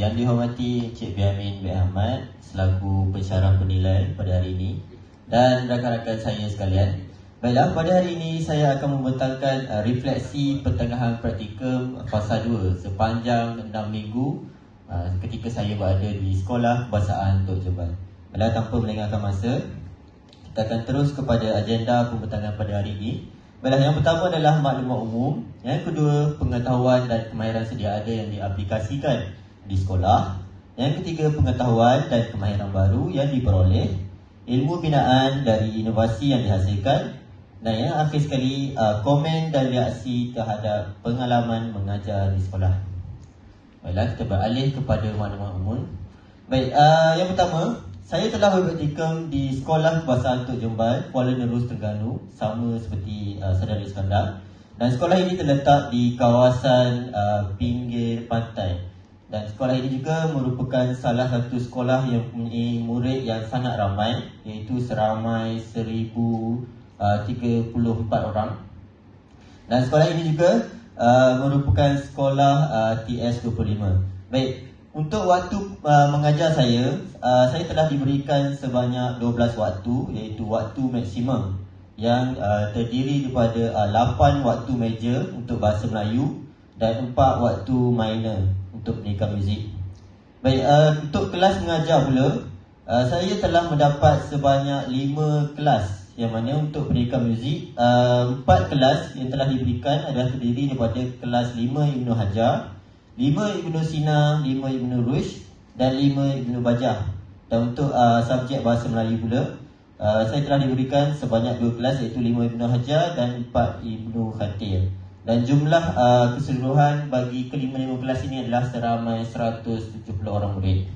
Yang dihormati Encik Biamin bin Ahmad selaku pensyarah penilai pada hari ini dan rakan-rakan saya sekalian. Baiklah, pada hari ini saya akan membentangkan refleksi pertengahan praktikum fasa 2 sepanjang 6 minggu ketika saya berada di Sekolah Bahasaan Tok Jebal. Baiklah, tanpa melengahkan masa, kita akan terus kepada agenda pembentangan pada hari ini. Baiklah, yang pertama adalah maklumat umum. Yang kedua, pengetahuan dan kemahiran sedia ada yang diaplikasikan di sekolah. Yang ketiga, pengetahuan dan kemahiran baru yang diperoleh, ilmu binaan dari inovasi yang dihasilkan, dan yang akhir sekali, komen dan reaksi terhadap pengalaman mengajar di sekolah. Baiklah, kita beralih kepada maklumat umum. Baik, yang pertama, saya telah berpraktikum di Sekolah Bahasaan Tok Jebal, Kuala Nerus, Terengganu, sama seperti saudara Iskandar. Dan sekolah ini terletak di kawasan pinggir pantai. Dan sekolah ini juga merupakan salah satu sekolah yang mempunyai murid yang sangat ramai, iaitu seramai 1,034 orang. Dan sekolah ini juga merupakan sekolah TS25. Baik, untuk waktu mengajar saya telah diberikan sebanyak 12 waktu, iaitu waktu maksimum yang terdiri daripada 8 waktu major untuk bahasa Melayu dan 4 waktu minor untuk pendidikan muzik. Baik, untuk kelas mengajar pula, saya telah mendapat sebanyak 5 kelas, yang mana untuk pendidikan muzik 4 kelas yang telah diberikan adalah terdiri daripada kelas 5 Ibnu Hajar, 5 Ibnu Sina, 5 Ibnu Rushd dan 5 Ibnu Bajah. Dan untuk subjek bahasa Melayu pula, saya telah diberikan sebanyak 2 kelas, iaitu 5 Ibnu Hajar dan 4 Ibnu Khatir. Dan jumlah keseluruhan bagi kelima-lima kelas ini adalah seramai 170 orang murid.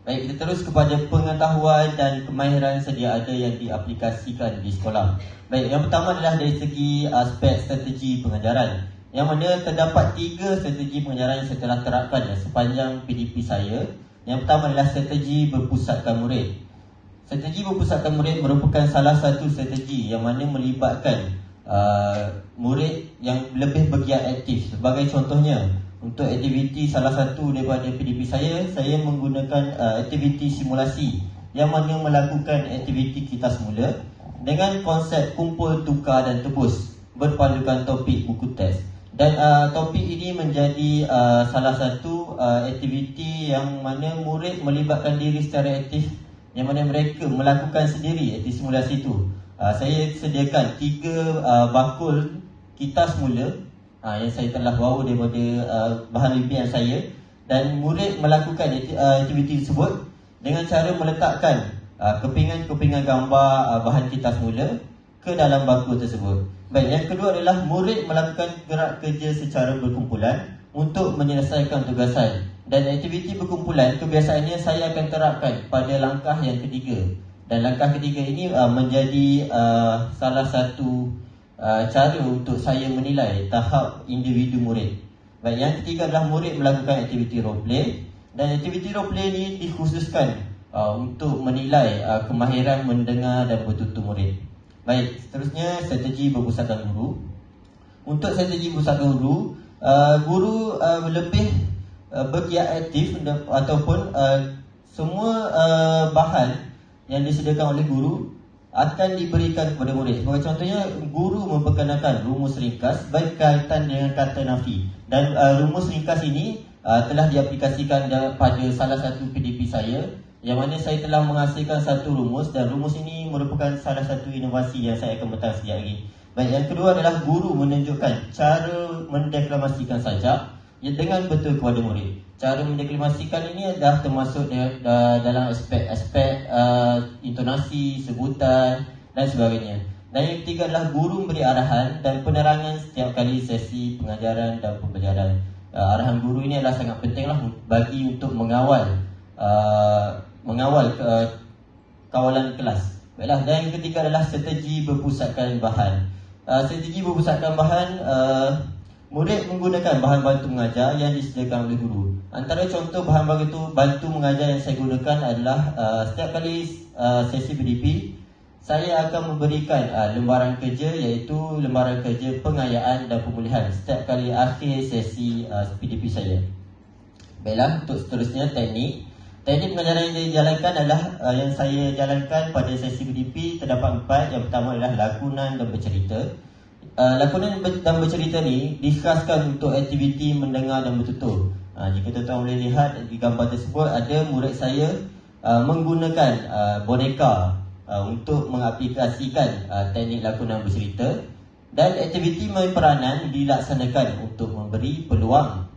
Baik, kita terus kepada pengetahuan dan kemahiran sedia ada yang diaplikasikan di sekolah. Baik, yang pertama adalah dari segi aspek strategi pengajaran, yang mana terdapat 3 strategi pengajaran yang saya telah terapkan sepanjang PDP saya. Yang pertama adalah strategi berpusatkan murid. Strategi berpusatkan murid merupakan salah satu strategi yang mana melibatkan murid yang lebih bergiat aktif. Sebagai contohnya, untuk aktiviti salah satu daripada PDP saya menggunakan aktiviti simulasi, yang mana melakukan aktiviti kita semula dengan konsep kumpul, tukar dan tebus berpandukan topik buku teks. Dan topik ini menjadi salah satu aktiviti yang mana murid melibatkan diri secara aktif, yang mana mereka melakukan sendiri aktiviti simulasi itu. Saya sediakan 3 bakul kita semula yang saya telah bawa daripada bahan bimbingan saya, dan murid melakukan aktiviti tersebut dengan cara meletakkan kepingan-kepingan gambar bahan kita semula ke dalam bakul tersebut. Baik, yang kedua adalah murid melakukan gerak kerja secara berkumpulan untuk menyelesaikan tugasan. Dan aktiviti berkumpulan kebiasaannya saya akan terapkan pada langkah yang ketiga. Dan langkah ketiga ini menjadi salah satu cara untuk saya menilai tahap individu murid. Baik, yang ketiga adalah murid melakukan aktiviti role play. Dan aktiviti role play ini dikhususkan untuk menilai kemahiran mendengar dan bertutur murid. Baik, seterusnya strategi berpusatkan guru. Untuk strategi berpusatkan guru, guru lebih bergiat aktif ataupun semua bahan yang disediakan oleh guru akan diberikan kepada murid. Sebagai contohnya, guru memperkenalkan rumus ringkas berkaitan dengan kata nafi. Dan rumus ringkas ini telah diaplikasikan pada salah satu PDP saya, yang mana saya telah menghasilkan satu rumus, dan rumus ini merupakan salah satu inovasi yang saya akan bentang sekejap lagi. Baik, yang kedua adalah guru menunjukkan cara mendeklamasikan sajak dengan betul kepada murid. Cara mendeklamasikan ini adalah termasuk dalam aspek intonasi, sebutan dan sebagainya. Dan yang ketiga adalah guru memberi arahan dan penerangan setiap kali sesi pengajaran dan pembelajaran. Arahan guru ini adalah sangat pentinglah bagi untuk mengawal kawalan kelas. Baiklah, dan yang ketiga adalah strategi berpusatkan bahan. Strategi berpusatkan bahan, murid menggunakan bahan bantu mengajar yang disediakan oleh guru. Antara contoh bahan bantu mengajar yang saya gunakan adalah setiap kali sesi PDP, saya akan memberikan lembaran kerja, iaitu lembaran kerja pengayaan dan pemulihan setiap kali akhir sesi PDP saya. Baiklah, untuk seterusnya teknik. Teknik pengajaran yang dijalankan adalah yang saya jalankan pada sesi PDP terdapat 4. Yang pertama adalah lakonan dan bercerita. Lakonan dan bercerita ni dikhaskan untuk aktiviti mendengar dan bertutur. Jika tuan-tuan boleh lihat di gambar tersebut, ada murid saya menggunakan boneka untuk mengaplikasikan teknik lakonan bercerita, dan aktiviti main peranan dilaksanakan untuk memberi peluang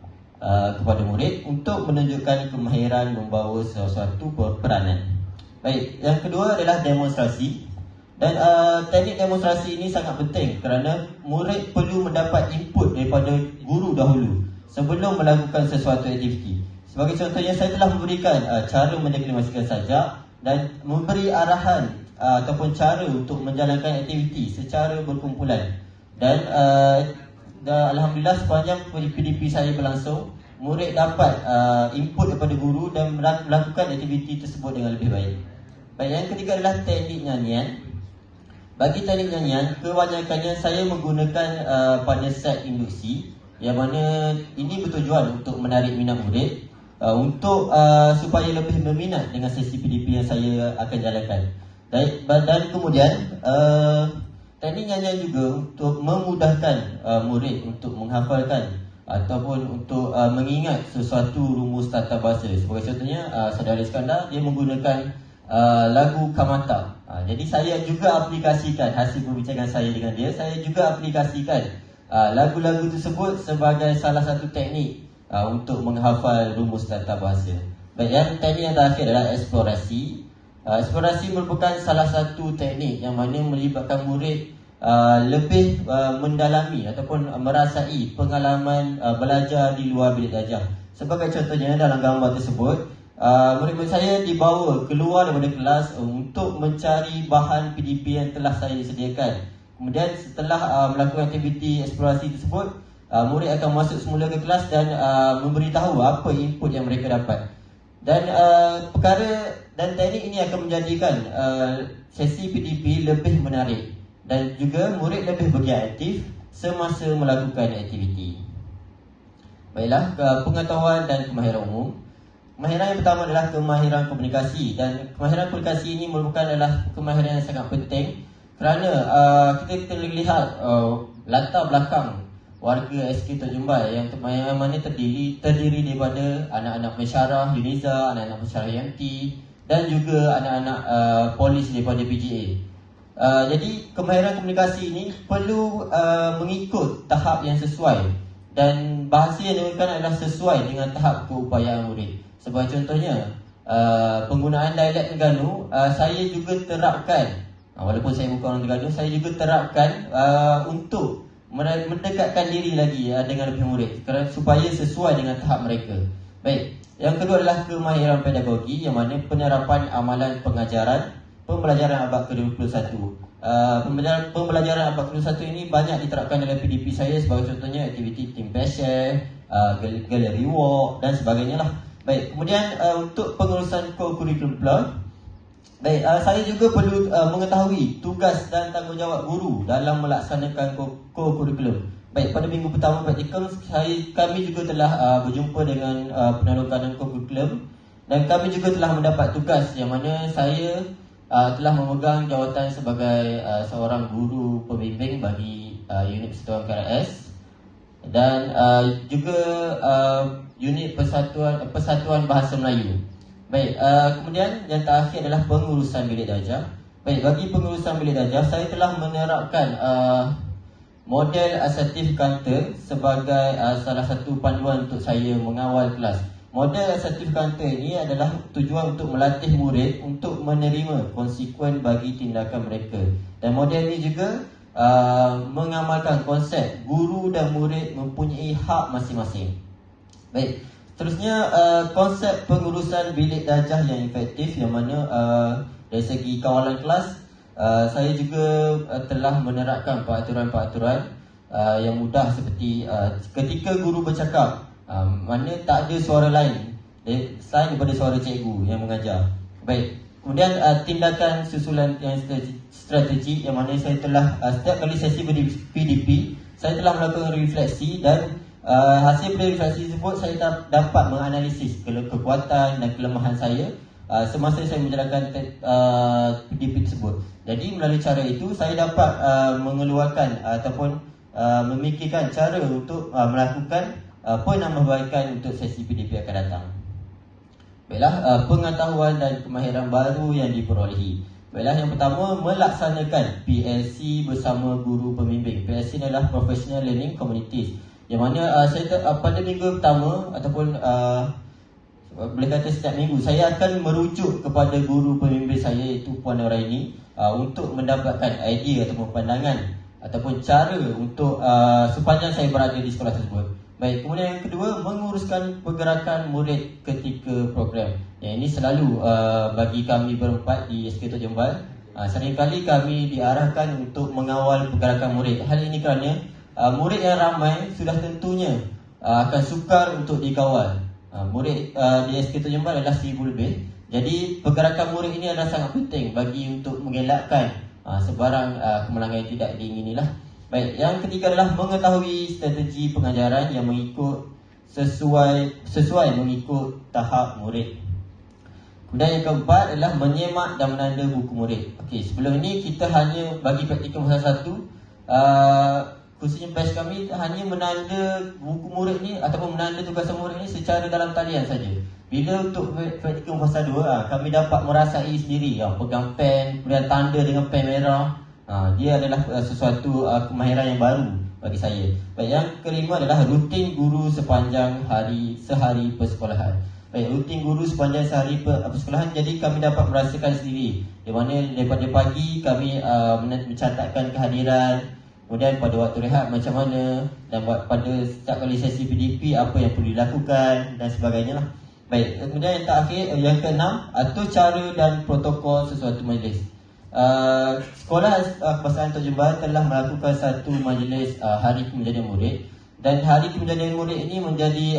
kepada murid untuk menunjukkan kemahiran membawa sesuatu peranan. Baik, yang kedua adalah demonstrasi. Dan teknik demonstrasi ini sangat penting kerana murid perlu mendapat input daripada guru dahulu sebelum melakukan sesuatu aktiviti. Sebagai contohnya, saya telah memberikan cara mendeklarasikan sajak dan memberi arahan ataupun cara untuk menjalankan aktiviti secara berkumpulan. Dan Alhamdulillah, sepanjang PDP saya berlangsung, murid dapat input daripada guru dan melakukan aktiviti tersebut dengan lebih baik. Baik, yang ketiga adalah teknik nyanyian. Bagi teknik nyanyian, kebanyakannya saya menggunakan pada set induksi, yang mana ini bertujuan untuk menarik minat murid, untuk supaya lebih berminat dengan sesi PDP yang saya akan jalankan. Dan kemudian teknik nyanyian juga untuk memudahkan murid untuk menghafalkan ataupun untuk mengingat sesuatu rumus tata bahasa. Sebagai contohnya, Saudara Iskandar, dia menggunakan lagu Kamata. Jadi saya juga aplikasikan hasil perbincangan saya dengan dia. Saya juga aplikasikan lagu-lagu tersebut sebagai salah satu teknik untuk menghafal rumus tata bahasa. Baik, yang teknik yang terakhir adalah eksplorasi. Eksplorasi merupakan salah satu teknik yang mana melibatkan murid lebih mendalami ataupun merasai pengalaman belajar di luar bilik darjah. Sebagai contohnya, dalam gambar tersebut, murid-murid saya dibawa keluar daripada kelas untuk mencari bahan PDP yang telah saya sediakan. Kemudian setelah melakukan aktiviti eksplorasi tersebut, murid akan masuk semula ke kelas dan memberitahu apa input yang mereka dapat. Dan teknik ini akan menjadikan sesi PDP lebih menarik dan juga murid lebih bergiat aktif semasa melakukan aktiviti. Baiklah, pengetahuan dan kemahiran umum. Kemahiran yang pertama adalah kemahiran komunikasi, dan kemahiran komunikasi ini merupakan adalah kemahiran yang sangat penting kerana kita lihat latar belakang warga SK Tok Jumbai yang mana terdiri daripada anak-anak pensyarah UNIZA, anak-anak pensyarah UMT dan juga anak-anak polis daripada PGA. Jadi kemahiran komunikasi ini perlu mengikut tahap yang sesuai, dan bahasa yang digunakan adalah sesuai dengan tahap keupayaan murid. Sebagai contohnya, penggunaan dialek Terengganu saya juga terapkan, walaupun saya bukan orang Terengganu, saya juga terapkan untuk mendekatkan diri lagi dengan lebih murid supaya sesuai dengan tahap mereka. Baik, yang kedua adalah kemahiran pedagogi, yang mana penerapan amalan pembelajaran abad ke-21. Pembelajaran abad ke-21 ini banyak diterapkan dalam PDP saya. Sebagai contohnya aktiviti team share, gallery walk dan sebagainya lah. Baik, kemudian untuk pengurusan co-curriculum pula, baik, saya juga perlu mengetahui tugas dan tanggungjawab guru dalam melaksanakan co-curriculum. Baik, pada minggu pertama praktikum kami juga telah berjumpa dengan penerokan dan co-curriculum, dan kami juga telah mendapat tugas yang mana saya telah memegang jawatan sebagai seorang guru pembimbing bagi unit Persatuan KRS dan juga unit Persatuan Bahasa Melayu. Baik, kemudian yang terakhir adalah pengurusan bilik darjah. Baik, bagi pengurusan bilik darjah, saya telah menerapkan model asertif kantor sebagai salah satu panduan untuk saya mengawal kelas. Model asertif kantor ini adalah tujuan untuk melatih murid untuk menerima konsekuen bagi tindakan mereka. Dan model ini juga mengamalkan konsep guru dan murid mempunyai hak masing-masing. Baik, seterusnya konsep pengurusan bilik darjah yang efektif, yang mana dari segi kawalan kelas, saya juga telah menerapkan peraturan-peraturan yang mudah seperti ketika guru bercakap, mana tak ada suara lain selain daripada suara cikgu yang mengajar. Baik, kemudian tindakan susulan yang strategi, yang mana saya telah setiap kali sesi PDP saya telah melakukan refleksi dan Hasil verifikasi tersebut saya dapat menganalisis kekuatan dan kelemahan saya semasa saya menjalankan PDP tersebut. Jadi melalui cara itu saya dapat mengeluarkan ataupun memikirkan cara untuk melakukan penambahbaikan untuk sesi PDP akan datang. Baiklah, pengetahuan dan kemahiran baru yang diperolehi. Baiklah, yang pertama, melaksanakan PLC bersama guru pembimbing. PLC adalah Professional Learning Communities, yang mana saya pada minggu pertama ataupun boleh kata setiap minggu saya akan merujuk kepada guru pembimbing saya, iaitu Puan Noraini, untuk mendapatkan idea ataupun pandangan ataupun cara untuk sepanjang saya berada di sekolah tersebut. Baik, kemudian yang kedua, menguruskan pergerakan murid ketika program. Yang ini selalu bagi kami berempat di SK Tok Jembal, seringkali kami diarahkan untuk mengawal pergerakan murid. Hal ini kerana murid yang ramai sudah tentunya akan sukar untuk dikawal. Murid di SK Tok Jembal adalah 1000 lebih. Jadi pergerakan murid ini adalah sangat penting bagi untuk mengelakkan sebarang kemalangan yang tidak diinginilah. Baik, yang ketiga adalah mengetahui strategi pengajaran yang mengikut sesuai mengikut tahap murid. Kemudian yang keempat adalah menyemak dan menanda buku murid. Okey, sebelum ini kita hanya bagi praktikum fasa 1, khususnya batch kami hanya menanda buku murid ni ataupun menanda tugasan murid ni secara dalam talian saja. Bila untuk praktikum fasa 2, kami dapat merasai sendiri, pegang pen, kemudian tanda dengan pen merah. Dia adalah sesuatu kemahiran yang baru bagi saya. Baik, yang kelima adalah rutin guru sepanjang sehari persekolahan. Baik, rutin guru sepanjang sehari persekolahan, jadi kami dapat merasakan sendiri di mana daripada pagi kami mencatatkan kehadiran, kemudian pada waktu rehat macam mana, dan pada setiap kali sesi PDP apa yang perlu dilakukan dan sebagainya lah. Baik, kemudian yang terakhir, yang keenam, atur cara dan protokol sesuatu majlis. Sekolah Kebangsaan Tok Jembal telah melakukan satu majlis Hari Kemenjadian Murid, dan Hari Kemenjadian Murid ini menjadi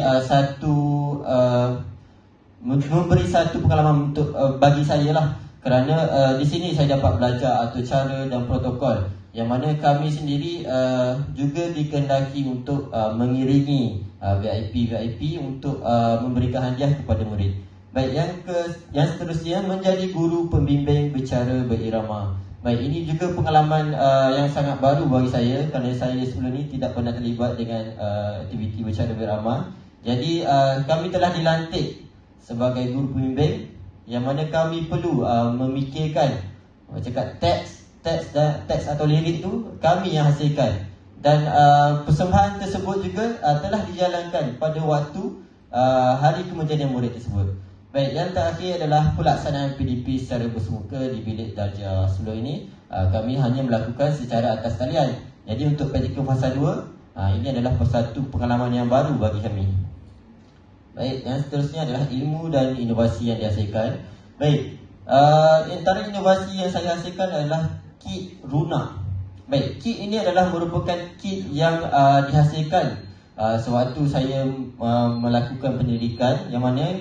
memberi satu pengalaman untuk bagi saya lah, kerana di sini saya dapat belajar atur cara dan protokol, yang mana kami sendiri juga dikehendaki untuk mengiringi VIP untuk memberikan hadiah kepada murid. Baik, yang seterusnya menjadi guru pembimbing bercara berirama. Baik, ini juga pengalaman yang sangat baru bagi saya, kerana saya sebelum ini tidak pernah terlibat dengan aktiviti bercara berirama. Jadi kami telah dilantik sebagai guru pembimbing, yang mana kami perlu memikirkan teks atau lirik tu kami yang hasilkan, dan persembahan tersebut juga telah dijalankan pada waktu Hari Kemenjadian Murid tersebut. Baik, yang terakhir adalah pelaksanaan PDP secara bersemuka di bilik darjah. Sebelum ini kami hanya melakukan secara atas talian. Jadi untuk praktikum fasa 2, ini adalah satu pengalaman yang baru bagi kami. Baik, yang seterusnya adalah ilmu dan inovasi yang dihasilkan. Baik, antara inovasi yang saya hasilkan adalah kit Runa. Baik, kit ini adalah merupakan kit yang dihasilkan sewaktu saya melakukan pendidikan, yang mana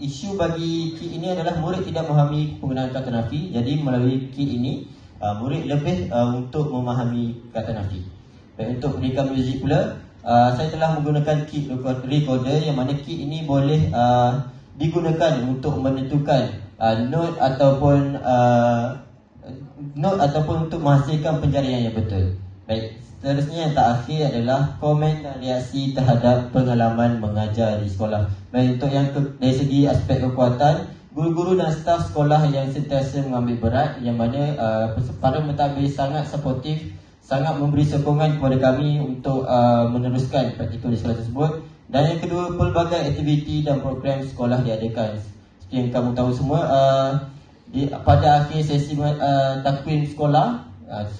isu bagi kit ini adalah murid tidak memahami penggunaan kata nafi. Jadi melalui kit ini murid lebih untuk memahami kata nafi. Baik, untuk pendidikan muzik pula, saya telah menggunakan kit recorder, yang mana kit ini boleh digunakan untuk menentukan note ataupun untuk menghasilkan penjarian yang betul. Baik, seterusnya yang terakhir adalah komen dan reaksi terhadap pengalaman mengajar di sekolah. Baik, untuk yang dari segi aspek kekuatan, guru-guru dan staf sekolah yang sentiasa mengambil berat, yang mana para mentadbir sangat suportif, sangat memberi sokongan kepada kami untuk meneruskan praktikum di sekolah tersebut. Dan yang kedua, pelbagai aktiviti dan program sekolah diadakan. Seperti yang kamu tahu semua, pada akhir sesi takwim sekolah,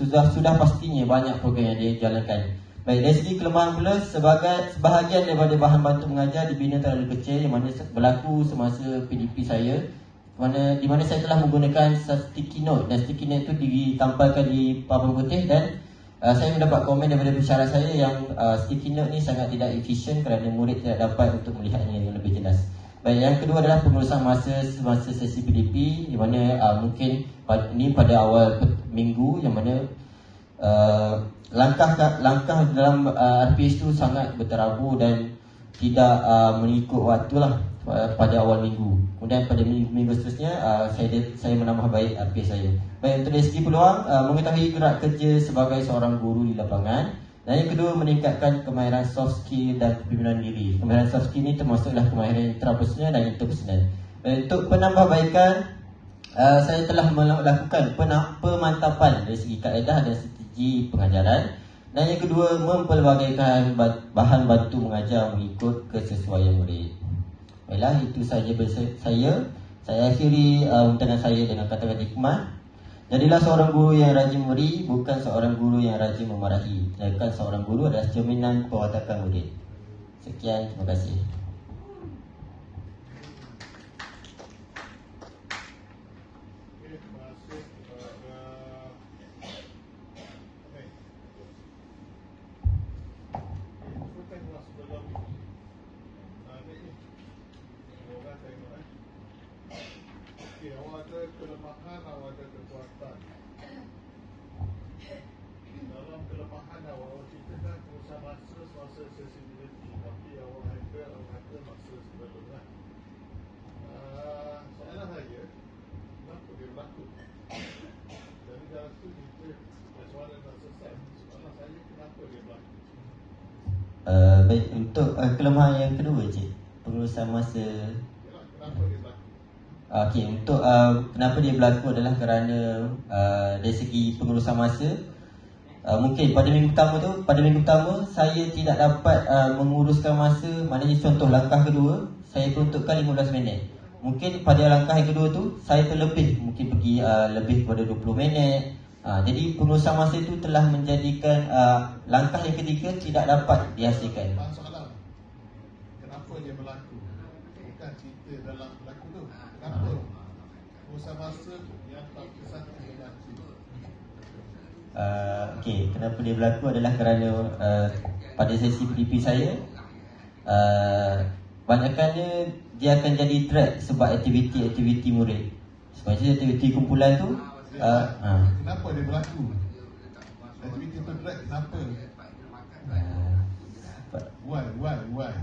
sudah pastinya banyak program yang dijalankan. Baik, dari segi kelemahan pula, sebahagian daripada bahan bantu mengajar dibina terlalu kecil, yang mana berlaku semasa PDP saya, di mana saya telah menggunakan sticky note, dan sticky note itu ditampalkan di papan putih, dan saya mendapat komen daripada pensyarah saya yang sticky note ni sangat tidak efisien kerana murid tidak dapat untuk melihatnya dengan lebih jelas. Baik, yang kedua adalah pengurusan masa semasa sesi PDP, di mana mungkin ini pada awal minggu, yang mana langkah dalam RPS tu sangat berterabur dan tidak mengikut waktu lah pada awal minggu. Kemudian pada minggu seterusnya saya menambah baik RPS saya. Baik, untuk dari segi peluang, mengetahui gerak kerja sebagai seorang guru di lapangan. Dan yang kedua, meningkatkan kemahiran soft skill dan kepimpinan diri. Kemahiran soft skill ni termasuklah kemahiran intrapersonal dan interpersonal. Untuk penambahbaikan, saya telah melakukan pemantapan dari segi kaedah dan strategi pengajaran. Dan yang kedua, mempelbagaikan bahan bantu mengajar mengikut kesesuaian murid. Baiklah, itu sahaja dari saya. Saya akhiri undangan saya dengan kata-kata hikmah. Jadilah seorang guru yang rajin memberi, bukan seorang guru yang rajin memarahi. Sedangkan seorang guru adalah cerminan perwatakan murid. Sekian, terima kasih. Awak ada kelemahan, awak ada kekuatan. Dalam kelemahan awak ceritakan pengusaha masa accessibility, tapi awak ada masa sebelumnya. Soalan saya, kenapa dia berlaku? Dari dalam tu kita soalan dah selesai. Soalan saya, kenapa dia berlaku? Baik, untuk kelemahan yang kedua, Cik, pengurusan masa. Yalah, kenapa dia berlaku? Okey, untuk kenapa dia berlaku adalah kerana dari segi pengurusan masa, mungkin pada minggu pertama saya tidak dapat menguruskan masa. Maknanya contoh langkah kedua saya peruntukkan 15 minit. Mungkin pada langkah yang kedua tu saya terlebih, mungkin pergi lebih kepada 20 minit. Jadi pengurusan masa itu telah menjadikan langkah yang ketiga tidak dapat dihasilkan. Soalan, kenapa dia berlaku? Bukan cerita dalam berlaku tu. Kenapa? Pengurusan masa yang tak satu berlaku. Okey, kenapa dia berlaku adalah kerana pada sesi PDP saya banyakkannya dia akan jadi drag sebab aktiviti-aktiviti murid. Sebenarnya aktiviti kumpulan tu kenapa dia berlaku? Aktiviti tu drag kenapa? Why?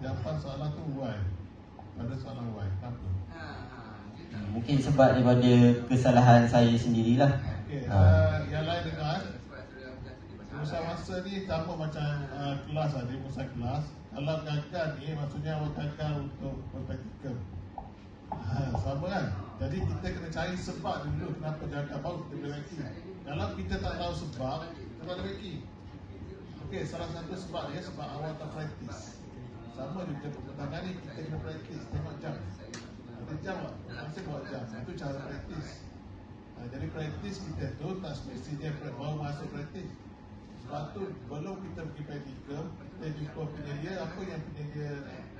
Jawapan soalan tu why? Pada soalan why, kenapa? Mungkin sebab daripada kesalahan saya sendirilah. Okay, yang lain dengar. Pengurusan masa ni sama macam kelas ada pengurusan kelas. Kalau gagal ni maksudnya awak gagal untuk berpraktikum. Sama kan? Jadi kita kena cari sebab dulu kenapa gagal, baru kita boleh ranking. Kalau kita tak tahu sebab, kita tak boleh ranking. Okey, salah satu sebab dia sebab awak tak praktis. Sama juga pertandingan ni kita kena praktis, tengok jam. Ada jam tak? Masa buat jam. Itu cara praktis. Jadi praktis kita tu tak semestinya baru masuk praktis. Sebab tu belum kita pergi praktikum, kita jumpa penyedia, apa yang penyedia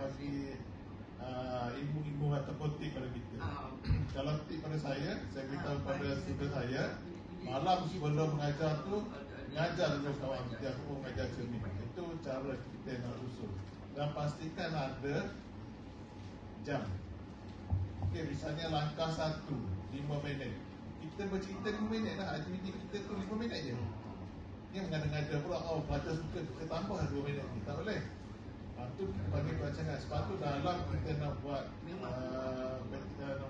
bagi ilmu-ilmu ataupun tip pada kita. Kalau tip pada saya beritahu pada student saya, malam sebelum mengajar tu, mengajar dulu kawan dia, aku mengajar cermin. Itu cara kita nak usul. Dan pastikan ada jam. Okey, misalnya langkah 1, 5 minit. Kita bercerita 5 minit lah, aktiviti kita tu 5 minit je. Yang mengada-ngada pula, pelajar suka kita tambah 2 minit ni, tak boleh. Itu kita bagi perancangan. Sebab tu dalam kita nak buat nak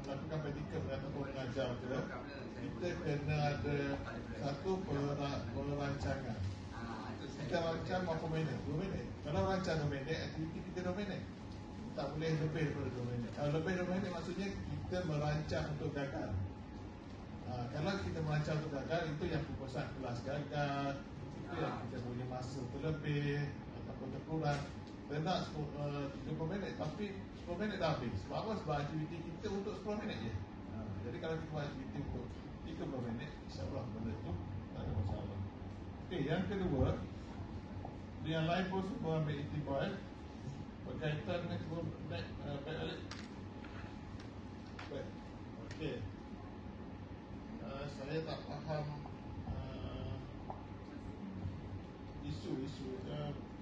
melakukan praktikum ataupun mengajar ke, kita kena ada satu perancangan. Kita rancang berapa minit? 2 minit. Kalau rancang 2 minit, aktiviti kita 2 minit. Tak boleh lebih daripada 2 minit. Kalau lebih 2 minit maksudnya kita merancang untuk gagal. Kalau kita merancang untuk gagal, itu yang pembosan kelas gagal, itu yang kita punya masa terlebih ataupun terkurang. Kita nak 30 minit, tapi 10 minit dah habis. Sebab apa? Sebab aktiviti kita untuk 10 minit je. Jadi kalau kita buat aktiviti untuk 30 minit, insyaAllah benda tu tak ada masalah. Okey, yang kedua, yang lain pun semua ambil iktibar berkaitan dengan semua baik balik. Baik. Okey. Saya tak faham isu-isu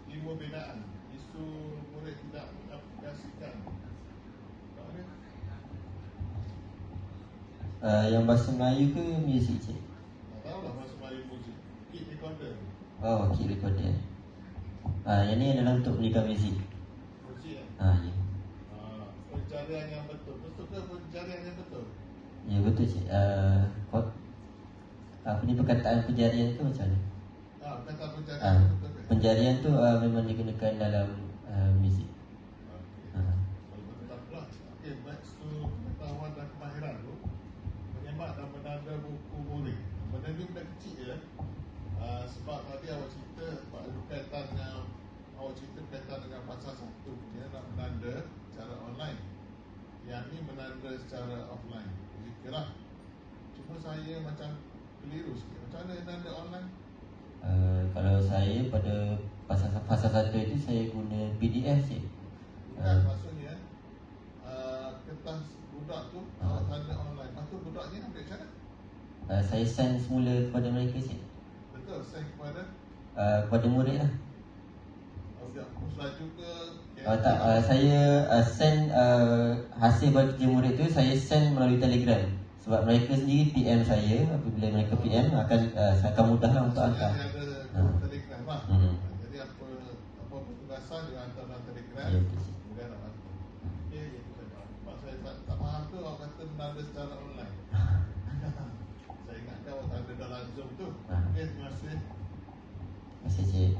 ilmu bedaan, isu murid tidak mengaplikasikan. Yang bahasa Melayu ke muzik, Cik? Tak tahulah bahasa Melayu muzik. Oh, key recorder. Yang ni adalah untuk belikan muzik. Muzik Ya. Pencarian yang betul. Betul ke pencarian yang betul? Ya, betul cik. Apa ni perkataan pencarian tu macam mana? Kata pencarian yang betul ke? Pencarian tu memang digunakan dalam muzik. Tetaplah. Okey, back to pengetahuan dan kemahiran tu. Menyemak dan menanda buku murid. Benda ni benda kecil je. Sebab tadi awak cerita berkaitan dengan berkaitan dengan pasal satu, dia nak menanda secara online. Yang ni menanda secara offline. Begitu lah. Cuma saya macam keliru sikit. Macam mana menanda online? Kalau saya pada pasal satu itu saya guna PDF je. Bukan, maksudnya kertas budak tu awak tanda online. Lepas tu budaknya ambil macam mana? Saya send semula kepada mereka je. Betul, send kepada murid lah. Hapus laju ke? Saya send hasil buat kerja murid tu saya send melalui Telegram. Sebab mereka sendiri PM saya. Apabila mereka PM akan mudah lah untuk hantar. Ada Telegram lah. Jadi apa penugasan dia hantar dalam Telegram. Ya, kemudian nak bantu. Okey, itu saja. Sebab saya tak faham tu awak kata menanda secara online. Saya ingatkan awak ada dalam Zoom tu. Okey, terima kasih. Terima kasih cik.